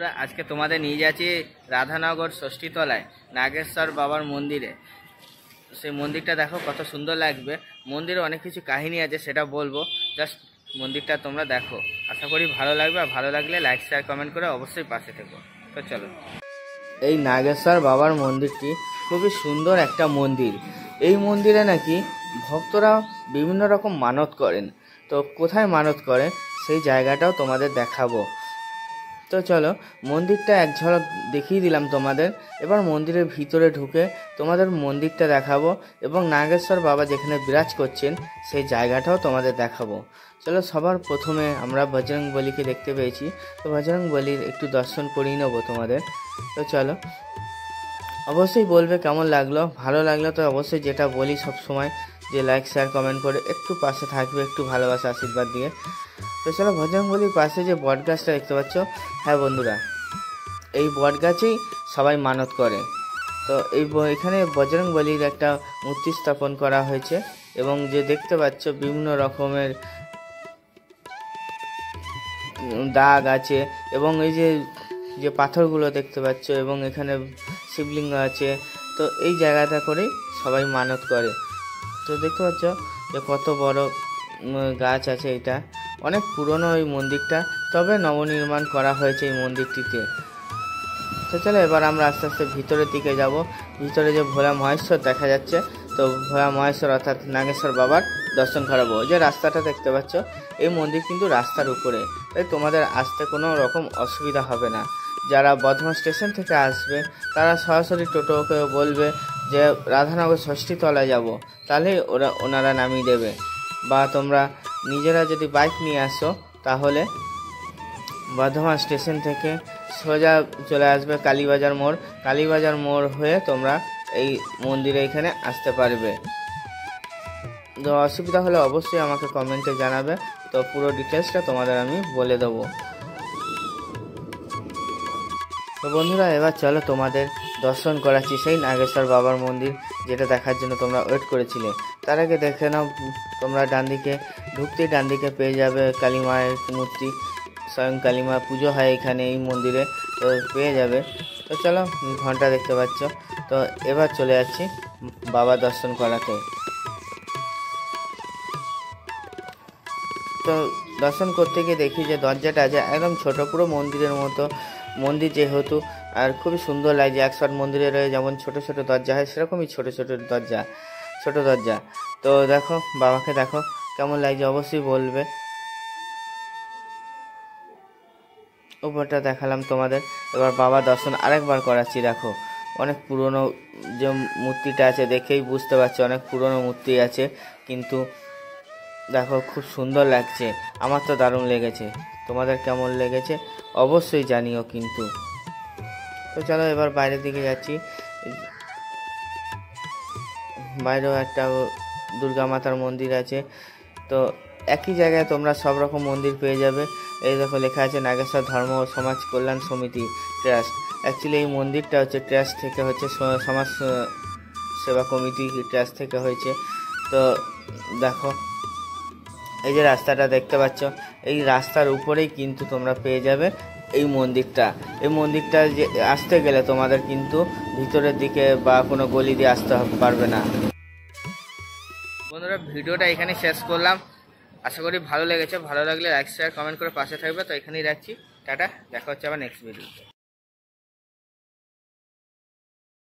বন্ধুরা আজকে তোমাদের নিয়ে যাচ্ছি রাধানগর ষষ্ঠীতলায় নাগেশ্বর বাবার মন্দিরে। সেই মন্দিরটা দেখো কত সুন্দর লাগবে। মন্দিরে অনেক কিছু কাহিনী আছে, সেটা বলবো। জাস্ট মন্দিরটা তোমরা দেখো, আশা করি ভালো লাগবে। আর ভালো লাগলে লাইক শেয়ার কমেন্ট করে অবশ্যই পাশে থেকো। তো চলো, এই নাগেশ্বর বাবার মন্দিরটি খুবই সুন্দর একটা মন্দির। এই মন্দিরে নাকি ভক্তরা বিভিন্ন রকম মানত করেন। তো কোথায় মানত করেন সেই জায়গাটাও তোমাদের দেখাবো। তো চলো, মন্দিরটা এক ঝলক দেখিয়ে দিলাম তোমাদের। এবার মন্দিরের ভিতরে ঢুকে তোমাদের মন্দিরটা দেখাবো এবং নাগেশ্বর বাবা যেখানে বিরাজ করছেন সেই জায়গাটাও তোমাদের দেখাবো। চলো, সবার প্রথমে আমরা বজরং বলিকে দেখতে পেয়েছি। তো বজরং বলির একটু দর্শন করিয়ে নেবো তোমাদের। তো চলো, অবশ্যই বলবে কেমন লাগলো। ভালো লাগলো তো অবশ্যই, যেটা বলি সব সময়, যে লাইক শেয়ার কমেন্ট করে একটু পাশে থাকবে, একটু ভালোবাসা আশীর্বাদ দিয়ে। তো চলো, বজরং বলির পাশে যে বট গাছটা দেখতে পাচ্ছ, হ্যাঁ বন্ধুরা, এই বট গাছেই সবাই মানত করে। তো এখানে বজরং বলির একটা মূর্তি স্থাপন করা হয়েছে এবং যে দেখতে পাচ্ছ বিভিন্ন রকমের দাগ আছে এবং এই যে পাথরগুলো দেখতে পাচ্ছ এবং এখানে শিবলিঙ্গ আছে। তো এই জায়গাটা করেই সবাই মানত করে। তো দেখতে পাচ্ছ যে কত বড় গাছ আছে। এটা অনেক পুরনো এই মন্দিরটা, তবে নবনির্মাণ করা হয়েছে এই মন্দিরটিতে। তো চলো, এবার আমরা আস্তে আস্তে ভিতরের দিকে যাব। ভিতরে যে ভোলা মহেশ্বর দেখা যাচ্ছে, তো ভোলা মহেশ্বর অর্থাৎ নাগেশ্বর বাবার দর্শন করাবো। যে রাস্তাটা দেখতে পাচ্ছ, এই মন্দির কিন্তু রাস্তার উপরে, তাই তোমাদের আসতে কোনো রকম অসুবিধা হবে না। যারা বর্ধমান স্টেশন থেকে আসবে তারা সরাসরি টোটোকে বলবে যে রাধানগর ষষ্ঠীতলায় যাব, তাহলে ওনারা নামিয়ে দেবে। বা তোমরা নিজেরা যদি বাইক নিয়ে আসো তাহলে বর্ধমান স্টেশন থেকে সোজা চলে আসবে কালীবাজার মোড়। কালীবাজার মোড় হয়ে তোমরা এই মন্দিরে এখানে আসতে পারবে। তো অসুবিধা হলে অবশ্যই আমাকে কমেন্টে জানাবে, তো পুরো ডিটেলসটা তোমাদের আমি বলে দেবো। তো বন্ধুরা, এবার চলো তোমাদের দর্শন করাচ্ছি সেই নাগেশ্বর বাবার মন্দির, যেটা দেখার জন্য তোমরা ওয়েট করেছিলে। তার আগে দেখে নাও, তোমরা ডান দিকে ঢুকতেই ডান দিকে পেয়ে যাবে কালী মায়ের মূর্তি। স্বয়ং কালী মা পুজো হয় এখানে এই মন্দিরে, তো পেয়ে যাবে। তো চলো, ঘন্টা দেখতে পাচ্ছ। তো এবার চলে যাচ্ছি বাবা দর্শন করাতে। তো দর্শন করতে গিয়ে দেখি যে দরজাটা আছে একদম ছোট, পুরো মন্দিরের মতো। মন্দির যেহেতু আর খুবই সুন্দর লাগছে। একশট মন্দিরে যেমন ছোট ছোট দরজা হয়, সেরকমই ছোট দরজা। তো দেখো, বাবাকে দেখো কেমন লাগছে অবশ্যই বলবে। উপরটা দেখালাম তোমাদের, এবার বাবা দর্শন আরেকবার করাচ্ছি। দেখো, অনেক পুরনো যে মূর্তিটা আছে, দেখেই বুঝতে পারছি অনেক পুরনো মূর্তি আছে, কিন্তু দেখো খুব সুন্দর লাগছে। আমার তো দারুণ লেগেছে, তোমাদের কেমন লেগেছে অবশ্যই জানিও কিন্তু। তো চলো, এবার বাইরের দিকে যাচ্ছি। বাইরেও একটা দুর্গা মাতার মন্দির আছে। তো একই জায়গায় তোমরা সব রকম মন্দির পেয়ে যাবে। এই দেখো লেখা আছে নাগেশ্বর ধর্ম ও সমাজ কল্যাণ সমিতি ট্রাস্ট। অ্যাকচুয়ালি এই মন্দিরটা হচ্ছে ট্রাস্ট থেকে হচ্ছে, সমাজ সেবা কমিটি ট্রাস্ট থেকে হয়েছে। তো দেখো, এই যে রাস্তাটা দেখতে পাচ্ছ, এই রাস্তার উপরেই কিন্তু তোমরা পেয়ে যাবে এই মন্দিরটা। এই মন্দিরটা যে আসতে গেলে তোমাদের কিন্তু ভিতরের দিকে বা কোনো গলি দিয়ে আসতে পারবে না। বন্ধুরা, ভিডিওটা এখানে শেষ করলাম। আশা করি ভালো লেগেছে। ভালো লাগলে লাইক শেয়ার কমেন্ট করে পাশে থাকবে। তো এখানেই রাখছি, টাটা, দেখা হচ্ছে আবার নেক্সট ভিডিও।